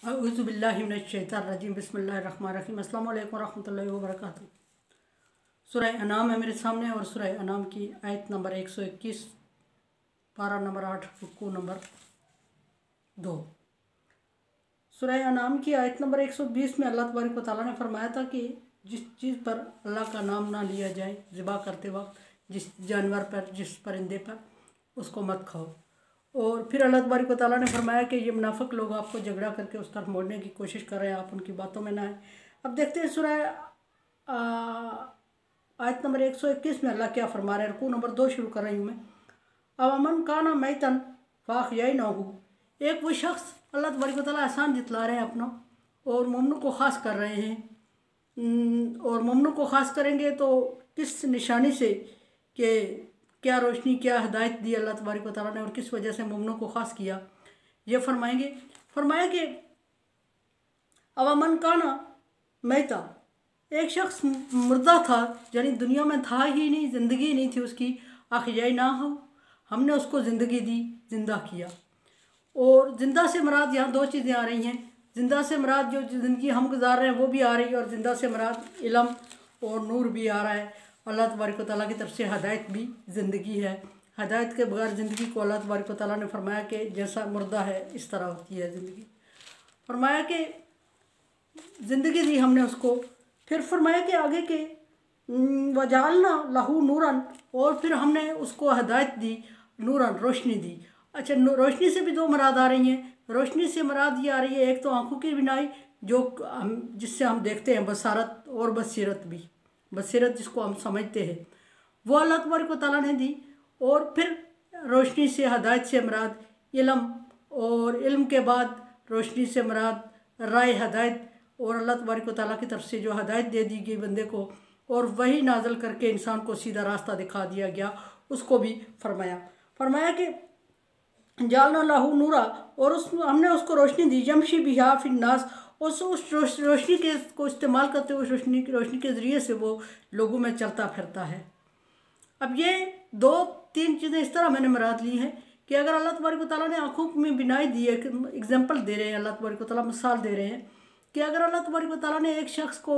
अऊज़ुबिल्लाहि मिनश्शैतानिर्रजीम बिस्मिल्लाहिर्रहमानिर्रहीम अस्सलामु अलैकुम रहमतुल्लाहि व बरकातुहू। सूरह अनाम है मेरे सामने और सूरह अनाम की आयत नंबर 121, पारा नंबर 8, रुकू नंबर 2। सूरह अनाम की आयत नंबर 120 में अल्लाह तबारक व तआला ने फरमाया था कि जिस चीज़ पर अल्लाह का नाम ना लिया जाए ज़िबा करते वक्त, जिस जानवर पर, जिस परिंदे पर, उसको मत खाओ। और फिर अल्लाह तबारक व तआला ने फरमाया कि ये मुनाफिक लोग आपको झगड़ा करके उस तरफ मोड़ने की कोशिश कर रहे हैं, आप उनकी बातों में ना आए। अब देखते हैं सूरह आयत नंबर 121 में अल्लाह क्या फरमा रहे हैं। रुकू नंबर 2 शुरू कर रही हूँ मैं। अमन काना मैतन फाख यही ना हो, एक वो शख्स अल्लाह तबारक व तआला एहसान जितला रहे हैं अपना और मोमिनों को ख़ास कर रहे हैं। और मोमिनों को ख़ास करेंगे तो किस निशानी से कि क्या रोशनी, क्या हिदायत दी अल्लाह तबारक व तआला ने और किस वजह से मोमिनों को ख़ास किया, ये फरमाएंगे। फरमाया कि अवामन काना मैता, एक शख्स मुर्दा था, यानी दुनिया में था ही नहीं, ज़िंदगी नहीं थी उसकी। आखियाई ना हो, हमने उसको ज़िंदगी दी, ज़िंदा किया। और ज़िंदा से मुराद यहाँ दो चीज़ें आ रही हैं। ज़िंदा से मुराद जो ज़िंदगी हम गुजार रहे हैं वो भी आ रही है, और ज़िंदा से मुराद इल्म और नूर भी आ रहा है। अल्लाह तबारक व तआला की तरफ से हदायत भी ज़िंदगी है। हदायत के बगैर ज़िंदगी को अल्लाह तबारक व तआला ने फरमाया कि जैसा मुर्दा है इस तरह होती है ज़िंदगी। फरमाया कि ज़िंदगी दी हमने उसको। फिर फरमाया कि आगे के वजालना लहू नूरन, और फिर हमने उसको हदायत दी, नूरन रोशनी दी। अच्छा, रोशनी से भी दो मुराद आ रही हैं। रोशनी से मुराद ये आ रही है, एक तो आँखों की बिनाई जो हम जिससे हम देखते हैं, बसारत, और बसीरत भी, बसीरत जिसको हम समझते हैं वो अल्लाह तबारक व तआला ने दी। और फिर रोशनी से, हदायत से मुराद इल्म, और इल्म के बाद रोशनी से मुराद राय हदायत, और अल्लाह तबारक व तआला की तरफ से जो हदायत दे दी गई बंदे को और वही नाजल करके इंसान को सीधा रास्ता दिखा दिया गया, उसको भी फरमाया कि जालना लाहू नूरा, और हमने उसको रोशनी दी, यमशी बिहा फिन्नास, उस रोशनी के को इस्तेमाल करते हुए, रोशनी के ज़रिए से वो लोगों में चलता फिरता है। अब ये दो तीन चीज़ें इस तरह मैंने मुराद ली हैं कि अगर अल्लाह तबारक व तआला ने आँखों में बिनाई दी है, एग्जाम्पल दे रहे हैं अल्लाह तबारक व तआला, मिसाल दे रहे हैं कि अगर अल्लाह तबारक व तआला ने एक शख्स को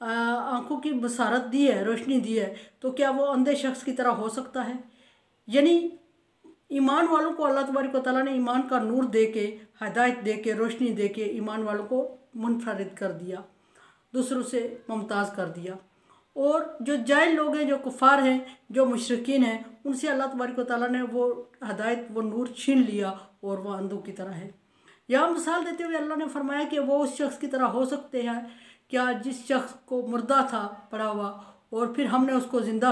आँखों की बसारत दी है, रोशनी दी है, तो क्या वो अंधे शख्स की तरह हो सकता है? यानी ईमान वालों को अल्लाह तबारक व तआला ने ईमान का नूर दे के, हदायत दे के, रोशनी दे के ईमान वालों को मुनफरिद कर दिया, दूसरों से मुमताज़ कर दिया। और जो जाहिल लोग हैं, जो कुफ़ार हैं, जो मुशरिकीन हैं, उनसे अल्लाह तबारक व तआला ने वो हदायत, वो नूर छीन लिया और वह अंधों की तरह है। यहाँ मिसाल देते हुए अल्लाह ने फरमाया कि वो उस शख्स की तरह हो सकते हैं क्या जिस शख्स को मुर्दा था पड़ा हुआ, और फिर हमने उसको ज़िंदा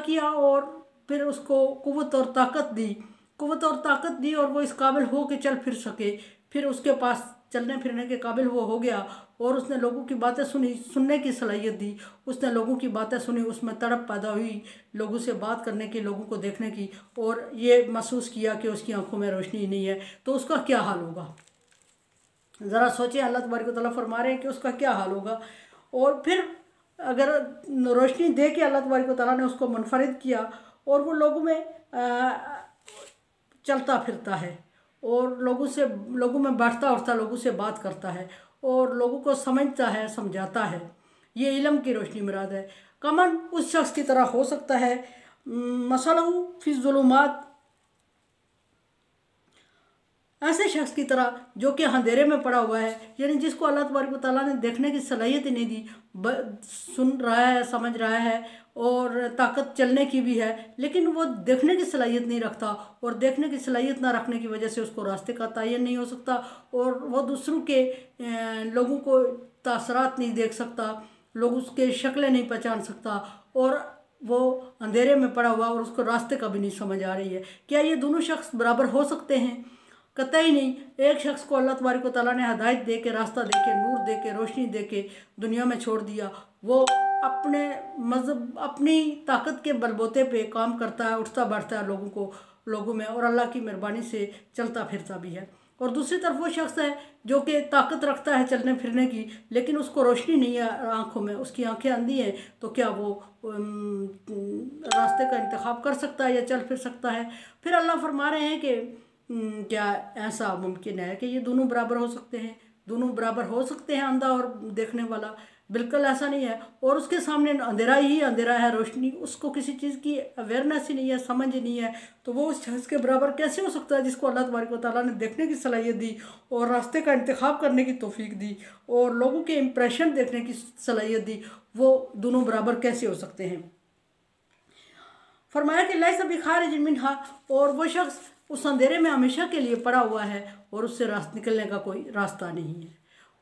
किया और फिर उसको कुव्वत और ताकत दी और वो इस काबिल हो कि चल फिर सके। फिर उसके पास चलने फिरने के काबिल वो हो गया, और उसने लोगों की बातें सुनने की सलाहियत दी। उसने लोगों की बातें सुनी, उसमें तड़प पैदा हुई लोगों से बात करने की, लोगों को देखने की, और ये महसूस किया कि उसकी आंखों में रोशनी नहीं है, तो उसका क्या हाल होगा? ज़रा सोचें, अल्लाह तबारक व तआला फरमा रहे हैं कि उसका क्या हाल होगा। और फिर अगर रोशनी दे के अल्लाह तबारक व तआला ने उसको मुनफरिद किया और वो लोगों में चलता फिरता है, और लोगों में बैठता उठता, लोगों से बात करता है, और लोगों को समझता है, समझाता है, ये इल्म की रोशनी मुराद है। कमन उस शख्स की तरह हो सकता है, मसलहू फी ज़ुलुमात, ऐसे शख्स की तरह जो कि अंधेरे में पड़ा हुआ है, यानी जिसको अल्लाह तबारक व तआला ने देखने की सलाहियत नहीं दी, सुन रहा है, समझ रहा है, और ताकत चलने की भी है, लेकिन वो देखने की सलाहियत नहीं रखता, और देखने की सलाहियत ना रखने की वजह से उसको रास्ते का तयन नहीं हो सकता, और वो दूसरों के लोगों को तासरात नहीं देख सकता, लोग उसके शक्लें नहीं पहचान सकता, और वो अंधेरे में पड़ा हुआ और उसको रास्ते का भी नहीं समझ आ रही है। क्या ये दोनों शख्स बराबर हो सकते हैं? कतई नहीं। एक शख्स को अल्लाह तबारक व तआला ने हदायत दे के, रास्ता दे के, नूर दे के, रोशनी दे के दुनिया में छोड़ दिया, वो अपने मज़हब, अपनी ताकत के बलबूते पे काम करता है, उठता बैठता है लोगों में, और अल्लाह की मेहरबानी से चलता फिरता भी है। और दूसरी तरफ वो शख्स है जो कि ताकत रखता है चलने फिरने की, लेकिन उसको रोशनी नहीं है आँखों में, उसकी आंखें अंधी हैं, तो क्या वो रास्ते का इंतखाब कर सकता है या चल फिर सकता है? फिर अल्लाह फरमा रहे हैं कि क्या ऐसा मुमकिन है कि ये दोनों बराबर हो सकते हैं? दोनों बराबर हो सकते हैं, अंधा और देखने वाला? बिल्कुल ऐसा नहीं है। और उसके सामने अंधेरा ही अंधेरा है, रोशनी, उसको किसी चीज़ की अवेयरनेस ही नहीं है, समझ ही नहीं है, तो वो उस शख्स के बराबर कैसे हो सकता है जिसको अल्लाह तबारक व तआला ने देखने की सलाहियत दी और रास्ते का इंतखाब करने की तौफीक दी और लोगों के इम्प्रेशन देखने की सलाहियत दी? वो दोनों बराबर कैसे हो सकते हैं? फरमाया कि लैसा बिखारिज मिन्हा, और वो शख्स उस अंधेरे में हमेशा के लिए पड़ा हुआ है और उससे निकलने का कोई रास्ता नहीं है।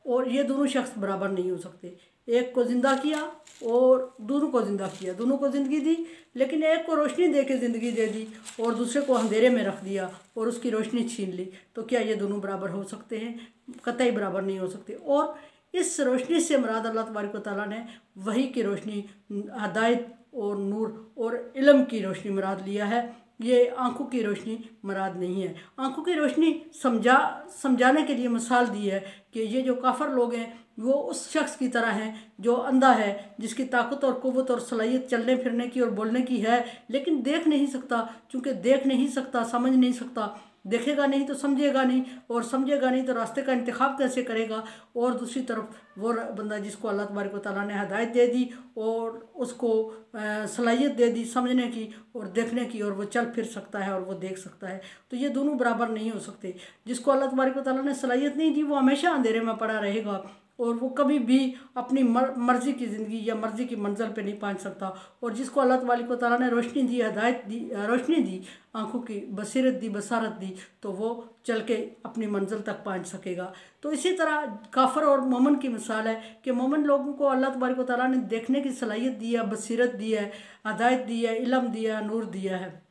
और ये दोनों शख्स बराबर नहीं हो सकते। एक को ज़िंदा किया और दोनों को ज़िंदा किया, दोनों को ज़िंदगी दी, लेकिन एक को रोशनी दे के ज़िंदगी दे दी और दूसरे को अंधेरे में रख दिया और उसकी रोशनी छीन ली। तो क्या ये दोनों बराबर हो सकते हैं? कतई बराबर नहीं हो सकते। और इस रोशनी से मुराद अल्लाह तबारक व तआला ने वही की रोशनी, हदायत और नूर और इल्म की रोशनी मुराद लिया है। ये आंखों की रोशनी मुराद नहीं है। आंखों की रोशनी समझाने के लिए मिसाल दी है कि ये जो काफर लोग हैं वो उस शख्स की तरह हैं जो अंधा है, जिसकी ताकत और क़ुव्वत और सलाहियत चलने फिरने की और बोलने की है, लेकिन देख नहीं सकता। चूँकि देख नहीं सकता, समझ नहीं सकता, देखेगा नहीं तो समझेगा नहीं, और समझेगा नहीं तो रास्ते का इंतखाब कैसे करेगा? और दूसरी तरफ वो बंदा जिसको अल्लाह तबारक व तआला ने हदायत दे दी और उसको सलाहियत दे दी समझने की और देखने की, और वो चल फिर सकता है और वो देख सकता है, तो ये दोनों बराबर नहीं हो सकते। जिसको अल्लाह तबारक व तआला ने सलाहियत नहीं दी वो हमेशा अंधेरे में पड़ा रहेगा और वो कभी भी अपनी मर्ज़ी की ज़िंदगी या मर्ज़ी की मंजिल पे नहीं पहुंच सकता। और जिसको अल्लाह तबारक व तआला ने रोशनी दी, हदायत दी, रोशनी दी, आँखों की बसीरत दी, बसारत दी, तो वो चल के अपनी मंजिल तक पहुंच सकेगा। तो इसी तरह काफर और मोमिन की मिसाल है कि मोमिन लोगों को अल्लाह तबारक व तआला ने देखने की सलाहियत दी है, बसीरत दी है, हदायत दी है, इल्म दिया है, नूर दिया है,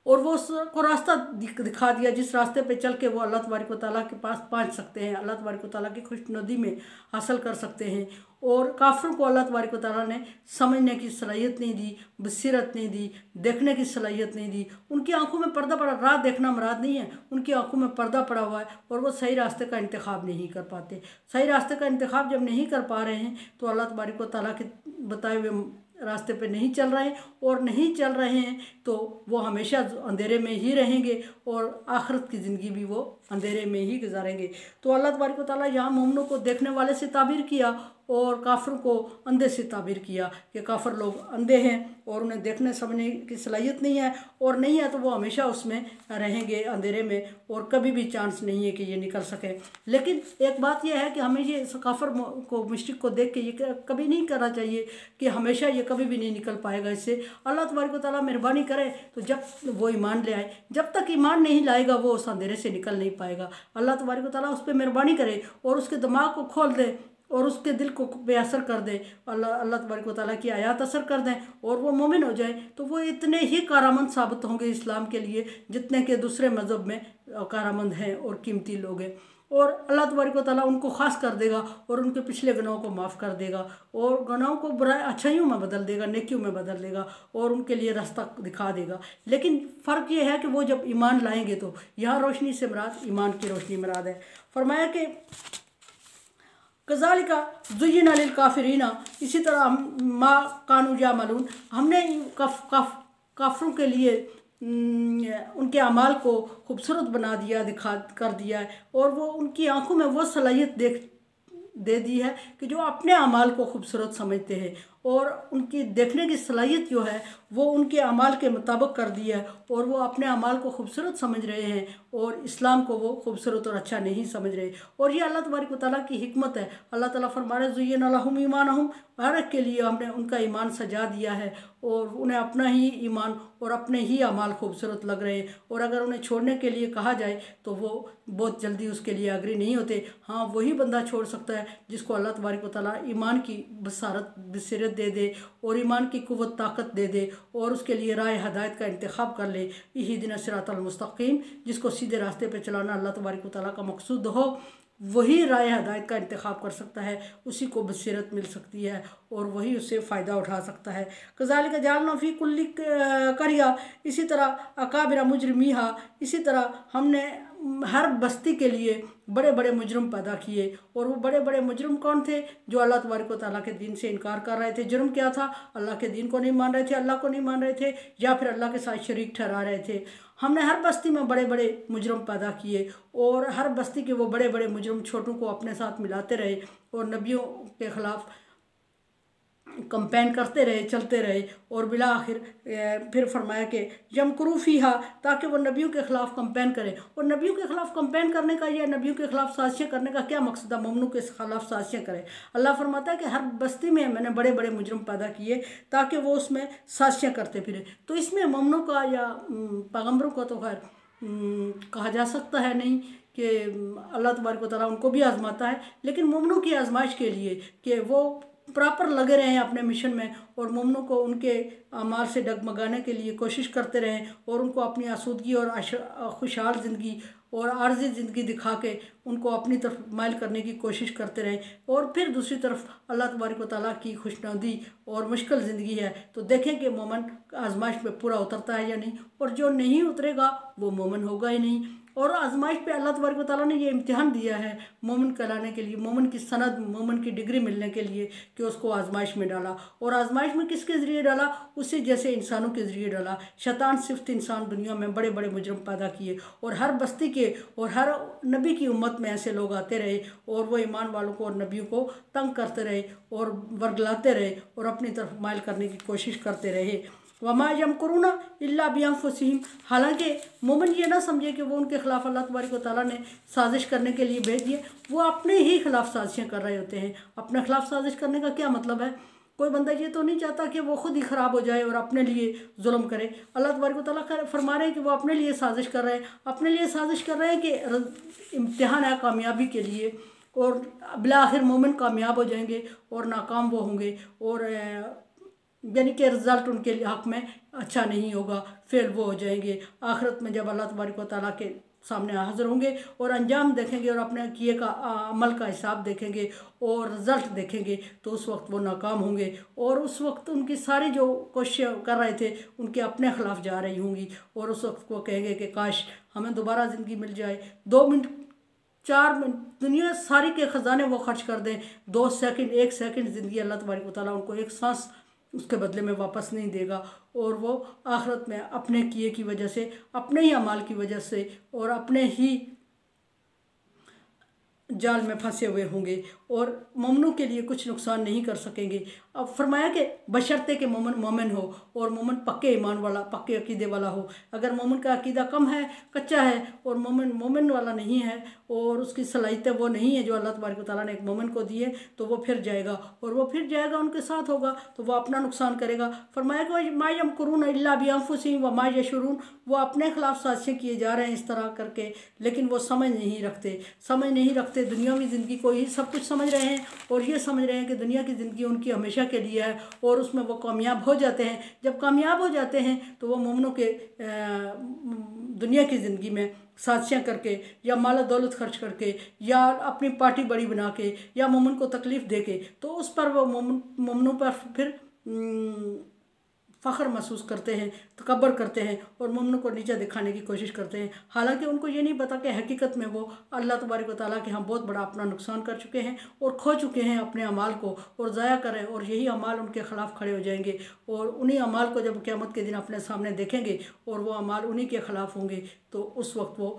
और वो उसको रास्ता दिखा दिया जिस रास्ते पे चल के वो अल्लाह तबारक व तआला के पास पहुंच सकते हैं, अल्लाह तबारक व तआला की खुशनुदी में हासिल कर सकते हैं। और काफिर को अल्लाह तबारक व तआला ने समझने की सलाहियत नहीं दी, बसीरत नहीं दी, देखने की सलाहियत नहीं दी। उनकी आंखों में पर्दा पड़ा, राह देखना मुराद नहीं है, उनकी आंखों में पर्दा पड़ा हुआ है और वो सही रास्ते का इंतखाब नहीं कर पाते। सही रास्ते का इंतखाब जब नहीं कर पा रहे हैं तो अल्लाह तबारक व तआला के बताए हुए रास्ते पे नहीं चल रहे हैं, और नहीं चल रहे हैं तो वो हमेशा अंधेरे में ही रहेंगे और आखिरत की ज़िंदगी भी वो अंधेरे में ही गुजारेंगे। तो अल्लाह तबारक व तआला यहाँ मोमिनों को देखने वाले से ताबीर किया और काफिर को अंधे से ताबीर किया कि काफिर लोग अंधे हैं और उन्हें देखने समझने की सलाहियत नहीं है, और नहीं है तो वो हमेशा उसमें रहेंगे अंधेरे में और कभी भी चांस नहीं है कि ये निकल सके। लेकिन एक बात यह है कि हमें ये काफिर को, मुशरिक को देख के ये कभी नहीं करना चाहिए कि हमेशा ये कभी भी नहीं निकल पाएगा इससे। अल्लाह तबारक व तआला मेहरबानी करे तो जब वो ईमान ले आए, जब तक ईमान नहीं लाएगा वो उस अंधेरे से निकल नहीं पाएगा। अल्लाह तबारक व तआला उस पर मेहरबानी करे और उसके दिमाग को खोल दे और उसके दिल को बेअसर कर दे, अल्लाह तबारक व तआला की आयत असर कर दें और वो मोमिन हो जाए, तो वो इतने ही कारमंद साबित होंगे इस्लाम के लिए जितने के दूसरे मज़हब में कारमंद हैं और कीमती लोग हैं। और अल्लाह तबारक व तआला उनको ख़ास कर देगा और उनके पिछले गुनाहों को माफ़ कर देगा और गुनाहों को बुराई अच्छाइयों में बदल देगा, नेकियों में बदल देगा और उनके लिए रास्ता दिखा देगा। लेकिन फ़र्क ये है कि वो जब ईमान लाएंगे तो यहाँ रोशनी से मुराद ईमान की रोशनी मुराद है। फरमाया कि कज़ालिका ज़ुय्यिना लिल काफ़िरीना, इसी तरह हम मा कानू यामलून, हमने काफिरों के लिए उनके अमाल को खूबसूरत बना दिया, दिखा कर दिया है, और वो उनकी आंखों में वो सलाहियत दे दी है कि जो अपने अमाल को खूबसूरत समझते हैं, और उनकी देखने की सलाहियत जो है वो उनके अमाल के मुताबिक कर दी है और वो अपने अमाल को खूबसूरत समझ रहे हैं और इस्लाम को वो खूबसूरत और अच्छा नहीं समझ रहे। और ये अल्लाह तबारक व तआला की हिकमत है। अल्लाह ताला फरमा रहे ज़ुय्यिना लहुम ईमानुहुम, हर एक के लिए हमने उनका ईमान सजा दिया है और उन्हें अपना ही ईमान और अपने ही अमाल खूबसूरत लग रहे हैं, और अगर उन्हें छोड़ने के लिए कहा जाए तो वो बहुत जल्दी उसके लिए एग्री नहीं होते। हाँ, वही बंदा छोड़ सकता है जिसको अल्लाह तबारक व तआला ईमान की बसीरत दे दे और ईमान की कुव्वत ताकत दे दे और उसके लिए राह हदायत का इंतखाब कर ले। इहदिना सिरातल मुस्तकीम, जिसको सीधे रास्ते पे चलाना अल्लाह तबारक व तआला का मकसूद हो, वही राह हदायत का इंतखाब कर सकता है, उसी को बसीरत मिल सकती है और वही उससे फ़ायदा उठा सकता है। कज़ालिका जालना फ़ी कुल्ली करिया, इसी तरह अकाबिरा मुजरिमीहा, इसी तरह हमने हर बस्ती के लिए बड़े बड़े मुजरम पैदा किए। और वो बड़े बड़े मुजरम कौन थे? जो अल्लाह तबारक व तआला के दीन से इनकार कर रहे थे। जुर्म क्या था? अल्लाह के दीन को नहीं मान रहे थे, अल्लाह को नहीं मान रहे थे, या फिर अल्लाह के साथ शरीक ठहरा रहे थे। हमने हर बस्ती में बड़े बड़े मुजरम पैदा किए और हर बस्ती के वो बड़े बड़े मुजरम छोटों को अपने साथ मिलाते रहे और नबियों के ख़िलाफ़ कंपेन करते रहे, चलते रहे। और बिला आखिर फिर फरमाया कि यमकुरू फीहा, ताकि वो नबियों के ख़िलाफ़ कंपेन करें। और नबियों के ख़िलाफ़ कंपेन करने का या नबियों के ख़िलाफ़ साजिशें करने का क्या मकसद है? मुमनों के ख़िलाफ़ साजिशें करें। अल्लाह फरमाता है कि हर बस्ती में मैंने बड़े बड़े मुजरम पैदा किए ताकि वो उसमें साजिशें करते फिरें। तो इसमें मुमनों का या पैगम्बरों का तो खैर कहा जा सकता है नहीं कि अल्लाह तबारक व तआला उनको भी आज़माता है, लेकिन मुमनों की आजमाइश के लिए कि वो प्रॉपर लगे रहें अपने मिशन में और मुमनों को उनके अमाल से डगमगाने के लिए कोशिश करते रहें और उनको अपनी आसूदगी और खुशहाल ज़िंदगी और आर्जी ज़िंदगी दिखा के उनको अपनी तरफ माइल करने की कोशिश करते रहें। और फिर दूसरी तरफ अल्लाह तबारक व तआला की खुशनुदी और मुश्किल ज़िंदगी है तो देखें कि मोमन आजमाइश में पूरा उतरता है या नहीं, और जो नहीं उतरेगा वो मोमन होगा ही नहीं। और आजमाइश पे अल्लाह तबारक व तआला ने ये इम्तिहान दिया है मोमिन कहलाने के लिए, मोमिन की सनद, मोमिन की डिग्री मिलने के लिए कि उसको आजमाइश में डाला। और आजमाइश में किसके ज़रिए डाला? उसी जैसे इंसानों के ज़रिए डाला। शैतान सिफ्त इंसान दुनिया में बड़े बड़े मुजरम पैदा किए और हर बस्ती के और हर नबी की उम्मत में ऐसे लोग आते रहे और वो ईमान वालों को और नबियों को तंग करते रहे और वर्गलाते रहे और अपनी तरफ माइल करने की कोशिश करते रहे। वमा यमकुरूना इल्ला बिअंफुसिहिम, हालांकि मोमिन ये ना समझे कि वो उनके ख़िलाफ़ अल्लाह तबारक व तआला ने साजिश करने के लिए भेज दिए, वो अपने ही ख़िलाफ़ साजिशें कर रहे होते हैं। अपने ख़िलाफ़ साजिश करने का क्या मतलब है? कोई बंदा ये तो नहीं चाहता कि वो खुद ही ख़राब हो जाए और अपने लिए जुल्म करे। अल्लाह तबारक व तआला फरमा रहे हैं कि वो अपने लिए साजिश कर रहे हैं, अपने लिए साजिश कर रहे हैं कि इम्तिहान है कामयाबी के लिए, और बिला आखिर मोमिन कामयाब हो जाएंगे और नाकाम वो होंगे और यानी कि रिज़ल्ट उनके हक़ में अच्छा नहीं होगा, फेल वो हो जाएंगे। आखिरत में जब अल्लाह तबारक व तआला के सामने हाज़िर होंगे और अंजाम देखेंगे और अपने किए का अमल का हिसाब देखेंगे और रिज़ल्ट देखेंगे तो उस वक्त वो नाकाम होंगे और उस वक्त उनकी सारी जो कोशिशें कर रहे थे उनके अपने ख़िलाफ़ जा रही होंगी। और उस वक्त वो कहेंगे कि काश हमें दोबारा ज़िंदगी मिल जाए, 2 मिनट 4 मिनट दुनिया सारी के ख़जाने वो खर्च कर दें, 2 सेकंड 1 सेकंड ज़िंदगी अल्लाह तबारक व तआला उनको एक सांस उसके बदले में वापस नहीं देगा और वो आखिरत में अपने किए की वजह से, अपने ही अमाल की वजह से और अपने ही जाल में फंसे हुए होंगे और मोमिनों के लिए कुछ नुकसान नहीं कर सकेंगे। अब फरमाया कि बशर्ते के मोमिन मोमिन हो और मोमिन पक्के ईमान वाला, पक्के अकीदे वाला हो। अगर मोमिन का अकीदा कम है, कच्चा है और मोमिन मोमिन वाला नहीं है और उसकी सलाहियतें वो नहीं है जो अल्लाह तबारक व तआला ने एक मोमिन को दी है, तो वो फिर जाएगा और वो फिर जाएगा, उनके साथ होगा तो वो अपना नुकसान करेगा। फरमाया कि मा यमकुरून इल्ला बिअंफुसिहिम व मा यशउरून, वो अपने ख़िलाफ़ साजिशें किए जा रहे हैं इस तरह करके, लेकिन वो समझ नहीं रखते दुनियावी ज़िंदगी को ही सब कुछ समझ रहे हैं और ये समझ रहे हैं कि दुनिया की ज़िंदगी उनकी हमेशा के लिए है और उसमें वो कामयाब हो जाते हैं। जब कामयाब हो जाते हैं तो वो मोमिनों के दुनिया की ज़िंदगी में साजिशें करके या माल दौलत खर्च करके या अपनी पार्टी बड़ी बना के या मोमिन को तकलीफ़ दे के, तो उस पर वो मोमिनों पर फिर फ़ख्र महसूस करते हैं, तकब्बर करते हैं और मोमिनों को नीचा दिखाने की कोशिश करते हैं। हालांकि उनको ये नहीं पता कि हकीकत में वो अल्लाह तबारक व तआला के यहाँ बहुत बड़ा अपना नुकसान कर चुके हैं और खो चुके हैं अपने अमाल को और ज़ाया करें और यही अमाल उनके ख़िलाफ़ खड़े हो जाएंगे और उन्हीं अमाल को जब क़यामत के दिन अपने सामने देखेंगे और वो अमाल उन्हीं के ख़िलाफ़ होंगे तो उस वक्त वो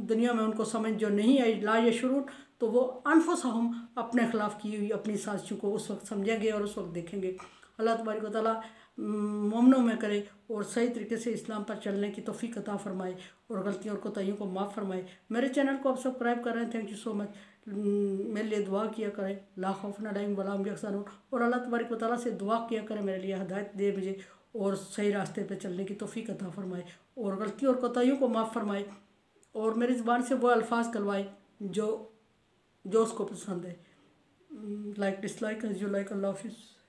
दुनिया में उनको समझ जो नहीं आई ला यशउरून, तो वो अनफुसहुम अपने ख़िलाफ़ की हुई अपनी साजिशों को उस वक्त समझेंगे और उस वक्त देखेंगे। अल्लाह तबारक व तआला मोमिनों में करे और सही तरीके से इस्लाम पर चलने की तौफीक अता फ़रमाए और गलतियों और कोताहियों को माफ़ फरमाए। मेरे चैनल को आप सब्सक्राइब कर रहे हैं, थैंक यू सो मच। मेरे लिए दुआ किया करें, ला खौफुन अलैहिम वला हुम यहज़नून, और अल्लाह तबारक व तआला से दुआ किया करें मेरे लिए हिदायत दे मुझे और सही रास्ते पर चलने की तौफीक अता फ़रमाए और गलतियों और कोताहियों को माफ़ फरमाए और मेरी ज़ुबान से वो अल्फाज कहलवाए जो उसको पसंद है। Like dislike as you like. Allah हाफ़िज़।